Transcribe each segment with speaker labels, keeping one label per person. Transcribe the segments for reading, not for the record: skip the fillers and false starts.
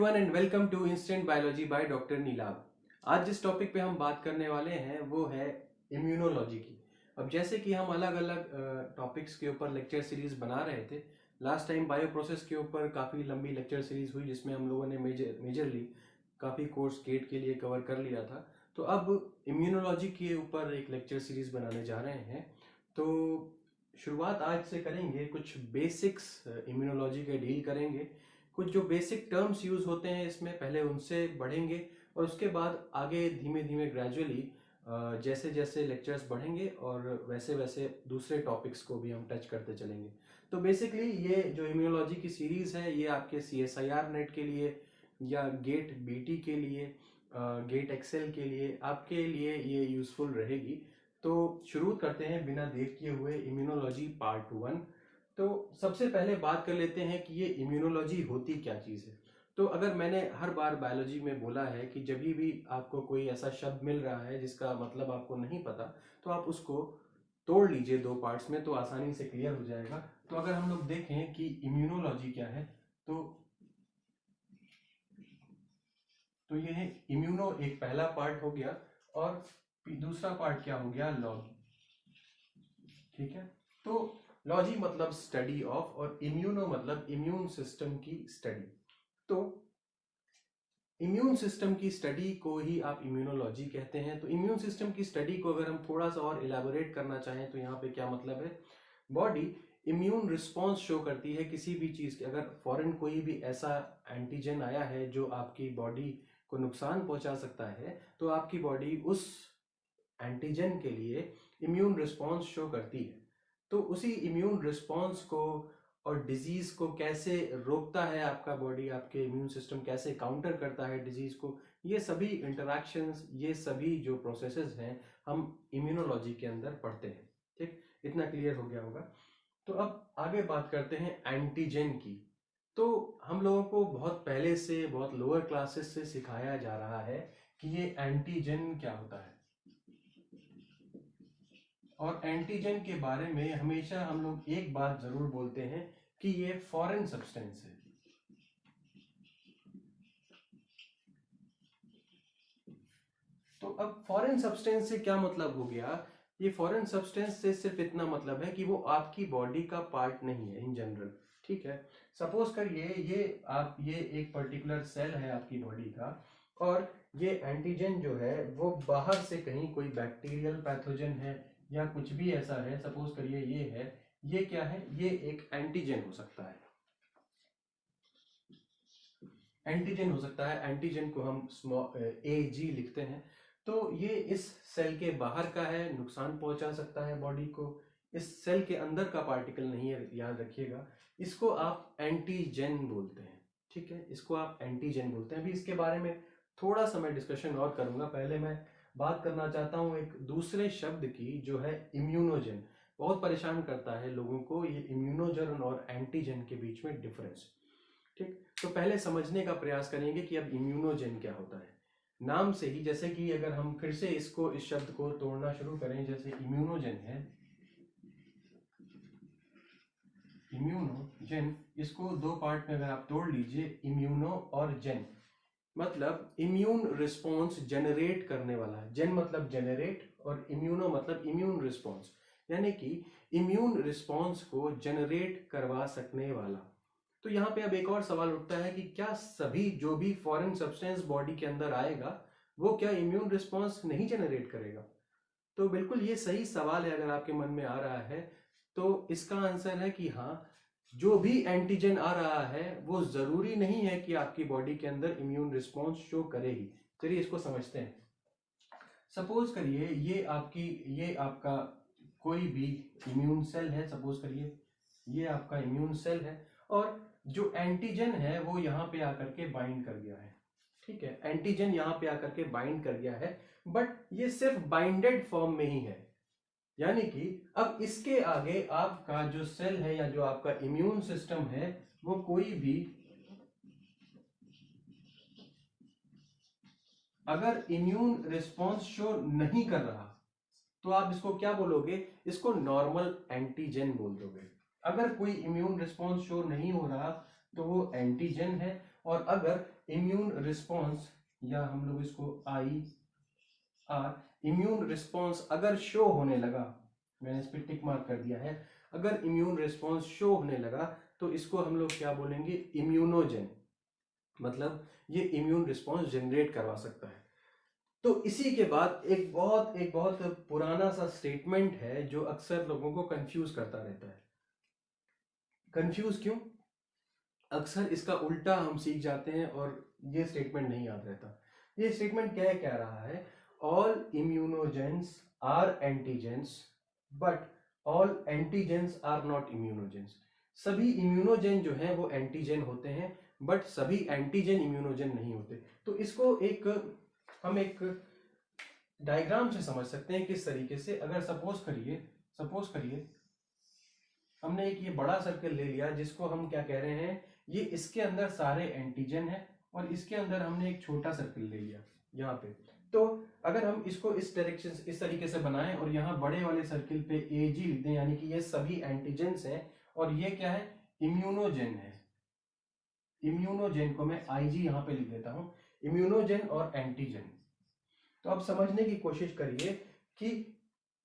Speaker 1: Everyone and welcome to instant biology by doctor Neelabh. आज जिस topic पे हम बात करने वाले हैं वो है इम्यूनोलॉजी की। अब जैसे कि हम अलग अलग टॉपिक्स के ऊपर लेक्चर सीरीज बना रहे थे। लास्ट टाइम बायो प्रोसेस के ऊपर काफ़ी लंबी लेक्चर सीरीज हुई जिसमें हम लोगों ने मेजरली काफ़ी कोर्स गेट के लिए कवर कर लिया था। तो अब इम्यूनोलॉजी के ऊपर एक लेक्चर सीरीज बनाने जा रहे हैं। तो शुरुआत आज से करेंगे, कुछ बेसिक्स इम्यूनोलॉजी के डील करेंगे, कुछ जो बेसिक टर्म्स यूज होते हैं इसमें पहले उनसे बढ़ेंगे और उसके बाद आगे धीमे धीमे ग्रेजुअली जैसे जैसे लेक्चर्स बढ़ेंगे और वैसे वैसे दूसरे टॉपिक्स को भी हम टच करते चलेंगे। तो बेसिकली ये जो इम्यूनोलॉजी की सीरीज है ये आपके CSIR नेट के लिए या गेट BT के लिए, गेट एक्सेल के लिए, आपके लिए ये यूजफुल रहेगी। तो शुरू करते हैं बिना देर किए हुए इम्यूनोलॉजी पार्ट 1। तो सबसे पहले बात कर लेते हैं कि ये इम्यूनोलॉजी होती क्या चीज़ है। तो अगर मैंने हर बार बायोलॉजी में बोला है कि जब भी आपको कोई ऐसा शब्द मिल रहा है जिसका मतलब आपको नहीं पता तो आप उसको तोड़ लीजिए दो पार्ट्स में, तो आसानी से क्लियर हो जाएगा। तो अगर हम लोग देखें कि इम्यूनोलॉजी क्या है तो ये है इम्यूनो, एक पहला पार्ट हो गया और दूसरा पार्ट क्या हो गया, लॉजी। ठीक है, तो लॉजी मतलब स्टडी ऑफ और इम्यूनो मतलब इम्यून सिस्टम की स्टडी। तो इम्यून सिस्टम की स्टडी को ही आप इम्यूनोलॉजी कहते हैं। तो इम्यून सिस्टम की स्टडी को अगर हम थोड़ा सा और इलेबोरेट करना चाहें तो यहाँ पे क्या मतलब है, बॉडी इम्यून रिस्पॉन्स शो करती है किसी भी चीज के। अगर फॉरेन कोई भी ऐसा एंटीजन आया है जो आपकी बॉडी को नुकसान पहुंचा सकता है तो आपकी बॉडी उस एंटीजन के लिए इम्यून रिस्पॉन्स शो करती है। तो उसी इम्यून रिस्पॉन्स को और डिजीज को कैसे रोकता है आपका बॉडी, आपके इम्यून सिस्टम कैसे काउंटर करता है डिजीज को, ये सभी इंटरैक्शंस, ये सभी जो प्रोसेसेस हैं हम इम्यूनोलॉजी के अंदर पढ़ते हैं। ठीक, इतना क्लियर हो गया होगा। तो अब आगे बात करते हैं एंटीजन की। तो हम लोगों को बहुत पहले से, बहुत लोअर क्लासेस से सिखाया जा रहा है कि ये एंटीजन क्या होता है, और एंटीजन के बारे में हमेशा हम लोग एक बात जरूर बोलते हैं कि ये फॉरेन सब्सटेंस है। तो अब फॉरेन सब्सटेंस से क्या मतलब हो गया, ये फॉरेन सब्सटेंस से सिर्फ इतना मतलब है कि वो आपकी बॉडी का पार्ट नहीं है इन जनरल। ठीक है, सपोज करिए ये एक पर्टिकुलर सेल है आपकी बॉडी का और ये एंटीजन जो है वो बाहर से कहीं कोई बैक्टीरियल पैथोजन है या कुछ भी ऐसा है। सपोज करिए ये है, ये क्या है, ये एक एंटीजन हो सकता है। एंटीजन हो सकता है, एंटीजन को हम AG लिखते हैं। तो ये इस सेल के बाहर का है, नुकसान पहुंचा सकता है बॉडी को। इस सेल के अंदर का पार्टिकल नहीं है, याद रखिएगा। इसको आप एंटीजन बोलते हैं। ठीक है, इसको आप एंटीजन बोलते हैं। अभी इसके बारे में थोड़ा सा मैं डिस्कशन और करूंगा। पहले मैं बात करना चाहता हूं एक दूसरे शब्द की जो है इम्यूनोजन। बहुत परेशान करता है लोगों को ये इम्यूनोजन और एंटीजन के बीच में डिफरेंस। ठीक, तो पहले समझने का प्रयास करेंगे कि अब इम्यूनोजन क्या होता है। नाम से ही, जैसे कि अगर हम फिर से इस शब्द को तोड़ना शुरू करें, जैसे इम्यूनोजन है, इम्यूनोजन, इसको दो पार्ट में अगर आप तोड़ लीजिए, इम्यूनो और जेन मतलब इम्यून रिस्पॉन्स जनरेट करने वाला, जेन मतलब जनरेट और इम्यूनो मतलब इम्यून रिस्पॉन्स, यानी कि इम्यून रिस्पॉन्स को जनरेट करवा सकने वाला। तो यहाँ पे अब एक और सवाल उठता है कि क्या सभी जो भी फॉरेन सब्सटेंस बॉडी के अंदर आएगा वो क्या इम्यून रिस्पॉन्स नहीं जनरेट करेगा? तो बिल्कुल ये सही सवाल है अगर आपके मन में आ रहा है। तो इसका आंसर है कि हाँ, जो भी एंटीजन आ रहा है वो जरूरी नहीं है कि आपकी बॉडी के अंदर इम्यून रिस्पॉन्स शो करे ही। चलिए इसको समझते हैं। सपोज करिए ये आपका कोई भी इम्यून सेल है। सपोज करिए ये आपका इम्यून सेल है और जो एंटीजन है वो यहाँ पे आकर के बाइंड कर गया है। ठीक है, एंटीजन यहाँ पे आकर के बाइंड कर गया है, बट ये सिर्फ बाइंडेड फॉर्म में ही है। यानी कि अब इसके आगे आपका जो सेल है या जो आपका इम्यून सिस्टम है वो कोई भी अगर इम्यून रिस्पॉन्स शो नहीं कर रहा तो आप इसको क्या बोलोगे, इसको नॉर्मल एंटीजन बोल दोगे। अगर कोई इम्यून रिस्पॉन्स शो नहीं हो रहा तो वो एंटीजन है, और अगर इम्यून रिस्पॉन्स, या हम लोग इसको आई आर, इम्यून रिस्पॉन्स अगर शो होने लगा, मैंने इस पर टिक मार्क कर दिया है, अगर इम्यून रिस्पॉन्स शो होने लगा तो इसको हम लोग क्या बोलेंगे, इम्यूनोजेन, मतलब ये इम्यून रिस्पॉन्स जनरेट करवा सकता है। तो इसी के बाद एक बहुत पुराना सा स्टेटमेंट है जो अक्सर लोगों को कंफ्यूज करता रहता है। कंफ्यूज क्यों? अक्सर इसका उल्टा हम सीख जाते हैं और ये स्टेटमेंट नहीं याद रहता। ये स्टेटमेंट क्या कह रहा है, all immunogens are antigens but all antigens are not immunogens. सभी इम्यूनोजेन जो है वो एंटीजेन होते हैं, बट सभी एंटीजेन इम्यूनोजेन नहीं होते। तो इसको हम एक डायग्राम से समझ सकते हैं किस तरीके से। अगर सपोज करिए हमने एक ये बड़ा सर्कल ले लिया जिसको हम क्या कह रहे हैं, ये इसके अंदर सारे एंटीजन है, और इसके अंदर हमने एक छोटा सर्कल ले लिया यहाँ पे। तो अगर हम इसको इस डायरेक्शन से इस तरीके से बनाएं और यहाँ बड़े वाले सर्कल पे एजी लिख दें, यानी कि ये सभी एंटीजेंस हैं, और ये क्या है, इम्यूनोजेन है। इम्यूनोजेन को मैं आईजी यहाँ पे लिख देता हूँ, इम्यूनोजेन और एंटीजन। तो अब समझने की कोशिश करिए कि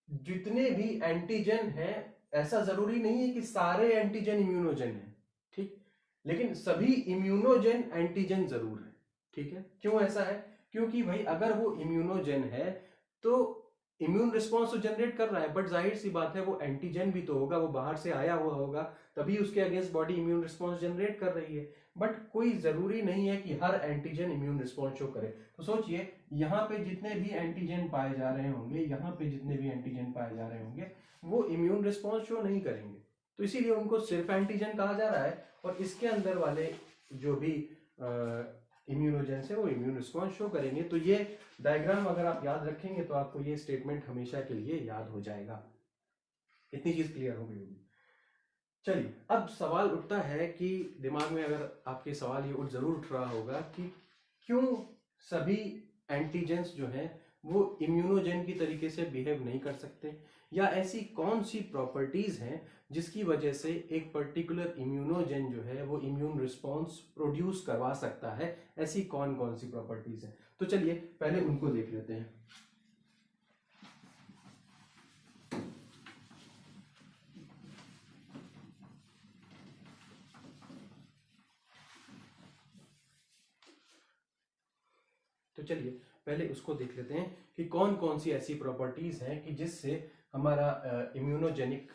Speaker 1: जितने भी एंटीजन हैं, ऐसा जरूरी नहीं है कि सारे एंटीजन इम्यूनोजेन हैं, ठीक, लेकिन सभी इम्यूनोजेन एंटीजन जरूर है। ठीक है, क्यों ऐसा है? क्योंकि भाई अगर वो इम्यूनोजेन है तो इम्यून रिस्पॉन्स तो जनरेट कर रहा है, बट जाहिर सी बात है वो एंटीजन भी तो होगा, वो बाहर से आया हुआ होगा, तभी उसके against body immune response generate कर रही है। बट कोई जरूरी नहीं है कि हर एंटीजन इम्यून रिस्पॉन्स शो करे। तो सोचिए, यहाँ पे जितने भी एंटीजन पाए जा रहे होंगे, यहाँ पे जितने भी एंटीजन पाए जा रहे होंगे, वो इम्यून रिस्पॉन्स शो नहीं करेंगे, तो इसीलिए उनको सिर्फ एंटीजन कहा जा रहा है। और इसके अंदर वाले जो भी इम्यूनोजेंस है वो इम्यून रिस्पॉन्स शो करेंगे। तो ये डायग्राम अगर आप याद रखेंगे तो आपको ये स्टेटमेंट हमेशा के लिए याद हो जाएगा। इतनी चीज क्लियर हो गई होगी। चलिए, अब सवाल उठता है कि दिमाग में अगर आपके सवाल ये जरूर उठ रहा होगा कि क्यों सभी एंटीजेंस जो हैं वो इम्यूनोजेन की तरीके से बिहेव नहीं कर सकते, या ऐसी कौन सी प्रॉपर्टीज हैं जिसकी वजह से एक पर्टिकुलर इम्यूनोजेन जो है वो इम्यून रिस्पॉन्स प्रोड्यूस करवा सकता है, ऐसी कौन कौन सी प्रॉपर्टीज हैं। तो चलिए पहले उनको देख लेते हैं। तो चलिए पहले उसको देख लेते हैं कि कौन कौन सी ऐसी प्रॉपर्टीज हैं कि जिससे हमारा इम्यूनोजेनिक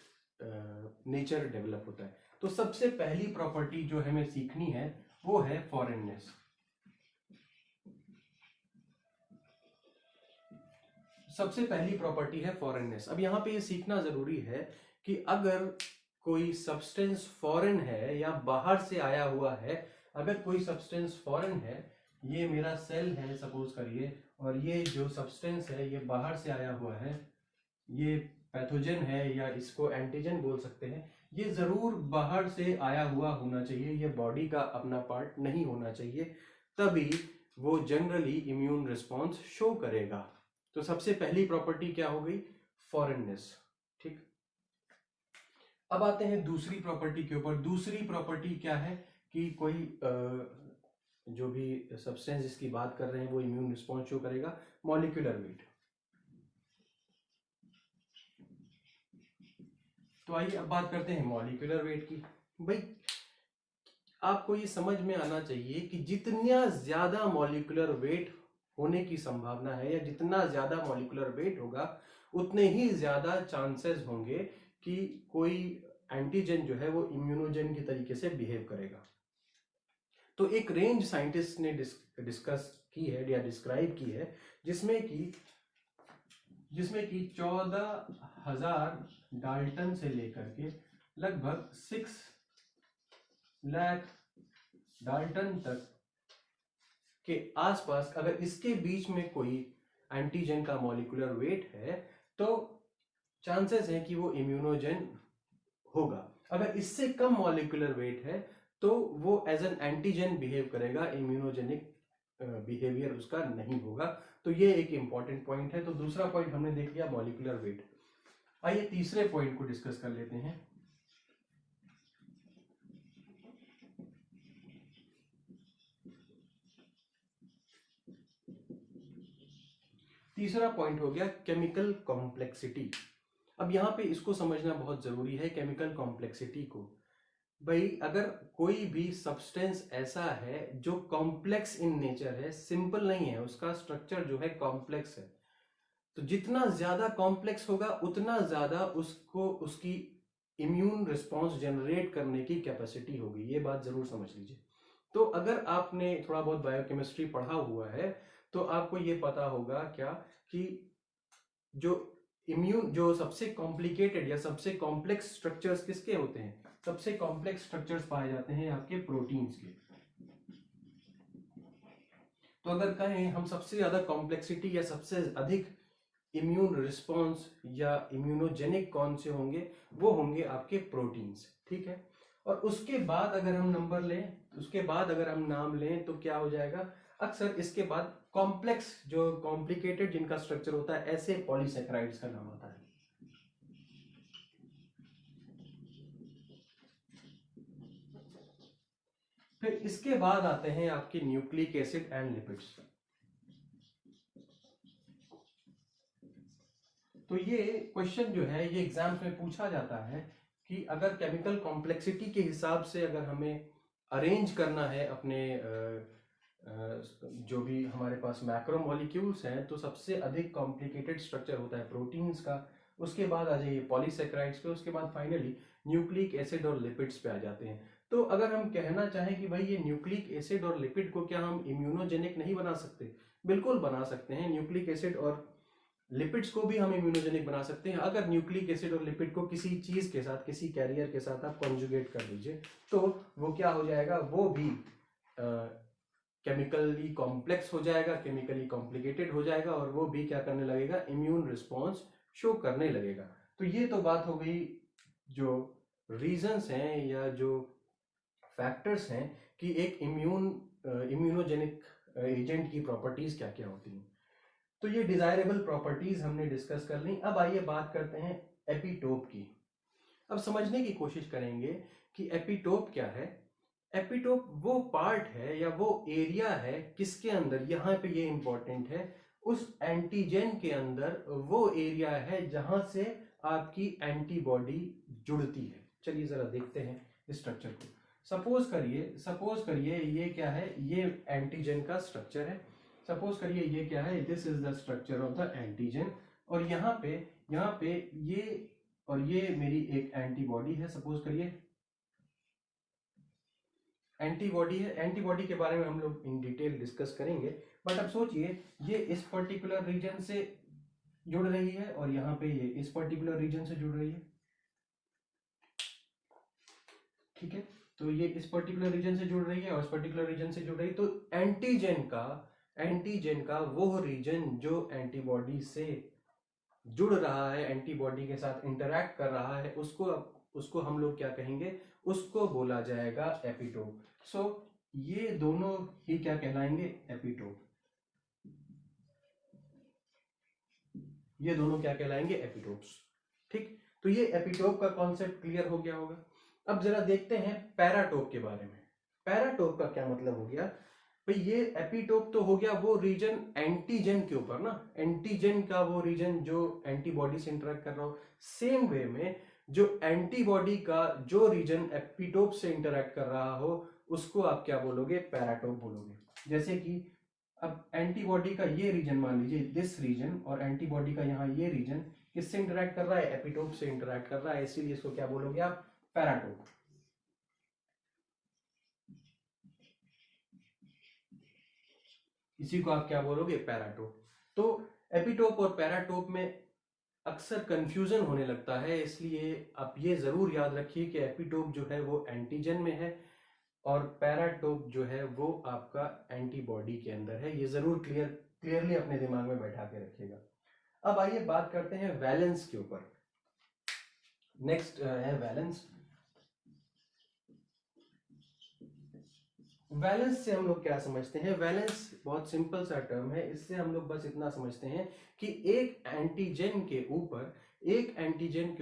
Speaker 1: नेचर डेवलप होता है। तो सबसे पहली प्रॉपर्टी जो हमें सीखनी है वो है फॉरेननेस। सबसे पहली प्रॉपर्टी है फॉरेननेस। अब यहाँ पे ये सीखना जरूरी है कि अगर कोई सब्सटेंस फॉरेन है या बाहर से आया हुआ है, अगर कोई सब्सटेंस फॉरेन है, ये मेरा सेल है सपोज करिए, और ये जो सब्सटेंस है ये बाहर से आया हुआ है, ये पैथोजन है या इसको एंटीजन बोल सकते हैं, ये जरूर बाहर से आया हुआ होना चाहिए, ये बॉडी का अपना पार्ट नहीं होना चाहिए, तभी वो जनरली इम्यून रिस्पॉन्स शो करेगा। तो सबसे पहली प्रॉपर्टी क्या हो गई, फॉरेननेस। ठीक, अब आते हैं दूसरी प्रॉपर्टी के ऊपर। दूसरी प्रॉपर्टी क्या है कि कोई जो भी सब्सटेंस जिसकी बात कर रहे हैं वो इम्यून रिस्पॉन्स शो करेगा, मॉलिक्यूलर वेट। तो आइए अब बात करते हैं मॉलिक्यूलर वेट की। भाई आपको ये समझ में आना चाहिए कि जितना ज्यादा मॉलिक्यूलर वेट होने की संभावना है, या जितना ज्यादा मॉलिक्यूलर वेट होगा, उतने ही ज्यादा चांसेस होंगे कि कोई एंटीजन जो है वो इम्यूनोजन के तरीके से बिहेव करेगा। तो एक रेंज साइंटिस्ट ने डिस्कस की है या डिस्क्राइब की है, जिसमें कि 14,000 डाल्टन से लेकर के लगभग 6 लाख डाल्टन तक के आसपास, अगर इसके बीच में कोई एंटीजन का मॉलिक्यूलर वेट है तो चांसेस है कि वो इम्यूनोजन होगा। अगर इससे कम मॉलिक्यूलर वेट है तो वो एज एन एंटीजन बिहेव करेगा, इम्यूनोजेनिक बिहेवियर उसका नहीं होगा। तो ये एक इंपॉर्टेंट पॉइंट है। तो दूसरा पॉइंट हमने देख लिया मॉलिक्यूलर वेट। आइए तीसरे पॉइंट को डिस्कस कर लेते हैं। तीसरा पॉइंट हो गया केमिकल कॉम्प्लेक्सिटी। अब यहाँ पे इसको समझना बहुत जरूरी है, केमिकल कॉम्प्लेक्सिटी को। भाई अगर कोई भी सब्सटेंस ऐसा है जो कॉम्प्लेक्स इन नेचर है, सिंपल नहीं है, उसका स्ट्रक्चर जो है कॉम्प्लेक्स है, तो जितना ज्यादा कॉम्प्लेक्स होगा उतना ज्यादा उसको उसकी इम्यून रिस्पॉन्स जनरेट करने की कैपेसिटी होगी। ये बात जरूर समझ लीजिए। तो अगर आपने थोड़ा बहुत बायोकेमिस्ट्री पढ़ा हुआ है तो आपको ये पता होगा क्या कि जो जो सबसे कॉम्प्लिकेटेड या सबसे कॉम्प्लेक्स स्ट्रक्चर्स किसके होते हैं? सबसे कॉम्प्लेक्स स्ट्रक्चर्स पाए जाते हैं आपके प्रोटीन्स के। तो अगर कहें हम सबसे ज्यादा कॉम्प्लेक्सिटी या सबसे अधिक इम्यून रिस्पॉन्स या इम्यूनोजेनिक कौन से होंगे, वो होंगे आपके प्रोटीन्स। ठीक है, और उसके बाद अगर हम नंबर लें, उसके बाद अगर हम नाम लें तो क्या हो जाएगा? अक्सर इसके बाद कॉम्प्लेक्स जो कॉम्प्लिकेटेड जिनका स्ट्रक्चर होता है, ऐसे पॉलीसेकेराइड्स का नाम आता है। फिर इसके बाद आते हैं आपके न्यूक्लिक एसिड एंड लिपिड्स। तो ये क्वेश्चन जो है ये एग्जाम्स में पूछा जाता है कि अगर केमिकल कॉम्प्लेक्सिटी के हिसाब से अगर हमें अरेंज करना है अपने जो भी हमारे पास मैक्रोमोलिक्यूल्स हैं, तो सबसे अधिक कॉम्प्लिकेटेड स्ट्रक्चर होता है प्रोटीन्स का। उसके बाद आ जाइए पॉलीसेकेराइड्स पे, उसके बाद फाइनली न्यूक्लिक एसिड और लिपिड्स पे आ जाते हैं। तो अगर हम कहना चाहें कि भाई ये न्यूक्लिक एसिड और लिपिड को क्या हम इम्यूनोजेनिक नहीं बना सकते? बिल्कुल बना सकते हैं। न्यूक्लिक एसिड और लिपिड्स को भी हम इम्यूनोजेनिक बना सकते हैं अगर न्यूक्लिक एसिड और लिपिड को किसी चीज के साथ, किसी कैरियर के साथ आप कॉन्जुगेट कर दीजिए, तो वो क्या हो जाएगा? वो भी केमिकली कॉम्प्लेक्स हो जाएगा, केमिकली कॉम्प्लिकेटेड हो जाएगा, और वो भी क्या करने लगेगा? इम्यून रिस्पॉन्स शो करने लगेगा। तो ये तो बात हो गई जो रीजंस हैं या जो फैक्टर्स हैं कि एक इम्यूनोजेनिक एजेंट की प्रॉपर्टीज क्या क्या होती हैं। तो ये डिजायरेबल प्रॉपर्टीज हमने डिस्कस कर ली। अब आइए बात करते हैं एपिटोप की। अब समझने की कोशिश करेंगे कि एपिटोप क्या है। एपिटोप वो पार्ट है या वो एरिया है किसके अंदर, यहां पे ये इंपॉर्टेंट है, उस एंटीजन के अंदर वो एरिया है जहां से आपकी एंटीबॉडी जुड़ती है। चलिए जरा देखते हैं इस स्ट्रक्चर को। सपोज करिए ये क्या है? ये एंटीजन का स्ट्रक्चर है। सपोज करिए ये क्या है? This is the structure of the antigen, और यहाँ पे ये और ये मेरी एक एंटीबॉडी है। सपोज करिए एंटीबॉडी है। एंटीबॉडी के बारे में हम लोग इन डिटेल डिस्कस करेंगे, बट अब सोचिए ये इस पर्टिकुलर रीजन से जुड़ रही है और यहाँ पे ये इस पर्टिकुलर रीजन से जुड़ रही है। ठीक है, तो ये इस पर्टिकुलर रीजन से जुड़ रही है और इस पर्टिकुलर रीजन से जुड़ रही है। तो एंटीजन का वो रीजन जो एंटीबॉडी से जुड़ रहा है, एंटीबॉडी के साथ इंटरैक्ट कर रहा है, उसको हम लोग क्या कहेंगे? उसको बोला जाएगा एपिटोप। सो ये दोनों ही क्या कहलाएंगे? एपिटोप। ये दोनों क्या कहलाएंगे? एपिटोप्स। ठीक, तो ये एपिटोप का कॉन्सेप्ट क्लियर हो गया होगा। अब जरा देखते हैं पैराटोप के बारे में। पैराटोप का क्या मतलब हो गया? भाई ये एपिटोप तो हो गया वो रीजन एंटीजन के ऊपर ना, एंटीजन का वो रीजन जो एंटीबॉडी से इंटरेक्ट कर रहा हो। सेम वे में जो एंटीबॉडी का जो रीजन एपिटोप से इंटरेक्ट कर रहा हो उसको आप क्या बोलोगे? पैराटोप बोलोगे। जैसे कि अब एंटीबॉडी का ये रीजन मान लीजिए, दिस रीजन, और एंटीबॉडी का यहाँ ये रीजन किससे इंटरेक्ट कर रहा है? एपिटोप से इंटरेक्ट कर रहा है, इसीलिए इसको क्या बोलोगे आप? पैराटोप। इसी को आप क्या बोलोगे? पैराटोप। तो एपिटोप और पैराटोप में अक्सर कंफ्यूजन होने लगता है, इसलिए आप ये जरूर याद रखिए कि एपिटोप जो है वो एंटीजन में है और पैराटोप जो है वो आपका एंटीबॉडी के अंदर है। ये जरूर क्लियरली अपने दिमाग में बैठा के रखिएगा। अब आइए बात करते हैं वैलेंस के ऊपर। नेक्स्ट है वैलेंस। वैलेंस से हम लोग क्या समझते हैं? वैलेंस बहुत सिंपल सा टर्म है, इससे हम लोग बस इतना समझते हैं कि एक एंटीजन के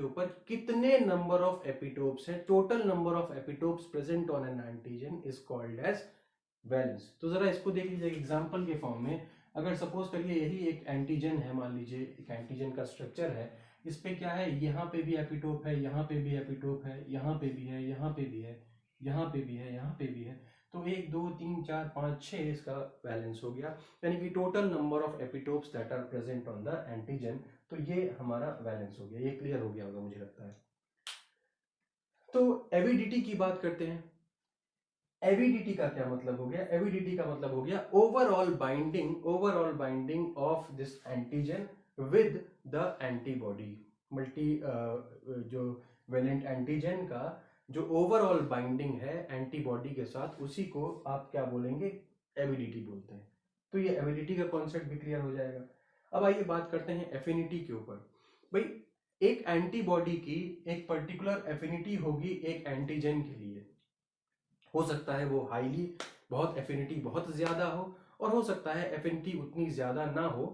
Speaker 1: ऊपर कितने नंबर ऑफ एपिटोप्स हैं, total number of epitopes present on an antigen is called as valence. तो जरा इसको देख लीजिए एग्जांपल के फॉर्म में। अगर सपोज करिए यही एक एंटीजन है, मान लीजिए एक एंटीजन का स्ट्रक्चर है, इस पे क्या है, यहाँ पे भी एपिटोप है, यहाँ पे भी एपिटोप है, यहाँ पे भी है, यहाँ पे भी है, यहाँ पे भी है, यहाँ पे भी है, तो 1 2 3 4 5 6 इसका बैलेंस हो गया, यानी कि total number of epitopes that are present on the antigen. तो ये हमारा बैलेंस हो गया, ये क्लियर हो गया होगा मुझे लगता है। तो एविडिटी की बात करते हैं। एविडिटी का क्या मतलब हो गया? एविडिटी का मतलब हो गया overall binding of this antigen with the antibody. Multi जो वेलेंट एंटीजन का जो ओवरऑल बाइंडिंग है एंटीबॉडी के साथ, उसी को आप क्या बोलेंगे? एविडिटी बोलते हैं। तो ये एविडिटी का कॉन्सेप्ट भी क्लियर हो जाएगा। अब आइए बात करते हैं एफिनिटी के ऊपर। भाई एक एंटीबॉडी की एक पर्टिकुलर एफिनिटी होगी एक एंटीजन के लिए। हो सकता है वो हाईली बहुत एफिनिटी बहुत ज्यादा हो, और हो सकता है एफिनिटी उतनी ज्यादा ना हो,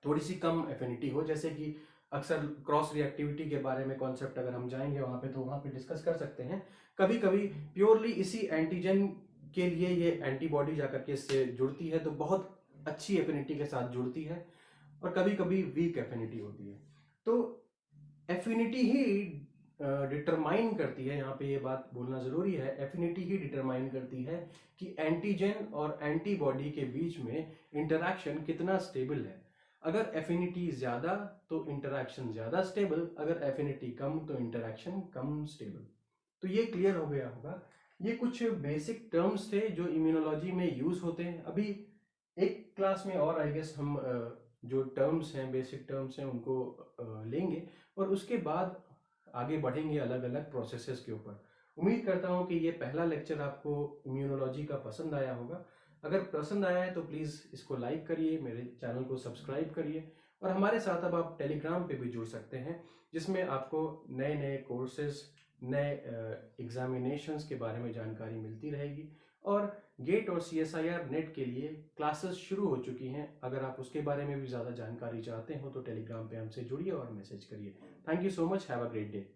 Speaker 1: थोड़ी सी कम एफिनिटी हो। जैसे कि अक्सर क्रॉस रिएक्टिविटी के बारे में कॉन्सेप्ट अगर हम जाएंगे वहां पे, तो वहां पे डिस्कस कर सकते हैं। कभी कभी प्योरली इसी एंटीजन के लिए ये एंटीबॉडी जाकर के इससे जुड़ती है, तो बहुत अच्छी एफिनिटी के साथ जुड़ती है, और कभी कभी वीक एफिनिटी होती है। तो एफिनिटी ही डिटरमाइन करती है, यहाँ पे ये बात बोलना जरूरी है, एफिनिटी ही डिटरमाइन करती है कि एंटीजन और एंटीबॉडी के बीच में इंटरैक्शन कितना स्टेबल है। अगर एफिनिटी ज्यादा तो इंटरैक्शन ज्यादा स्टेबल, अगर एफिनिटी कम तो इंटरैक्शन कम स्टेबल। तो ये क्लियर हो गया होगा। ये कुछ बेसिक टर्म्स थे जो इम्यूनोलॉजी में यूज होते हैं। अभी एक क्लास में और आई गेस हम जो टर्म्स हैं, बेसिक टर्म्स हैं, उनको लेंगे, और उसके बाद आगे बढ़ेंगे अलग अलग प्रोसेसेस के ऊपर। उम्मीद करता हूँ कि ये पहला लेक्चर आपको इम्यूनोलॉजी का पसंद आया होगा। अगर पसंद आया है तो प्लीज़ इसको लाइक करिए, मेरे चैनल को सब्सक्राइब करिए, और हमारे साथ अब आप टेलीग्राम पे भी जुड़ सकते हैं, जिसमें आपको नए नए कोर्सेज, नए एग्जामिनेशंस के बारे में जानकारी मिलती रहेगी। और गेट और CSIR नेट के लिए क्लासेस शुरू हो चुकी हैं। अगर आप उसके बारे में भी ज़्यादा जानकारी चाहते हो तो टेलीग्राम पे हमसे जुड़िए और मैसेज करिए। Thank you so much, have a great day.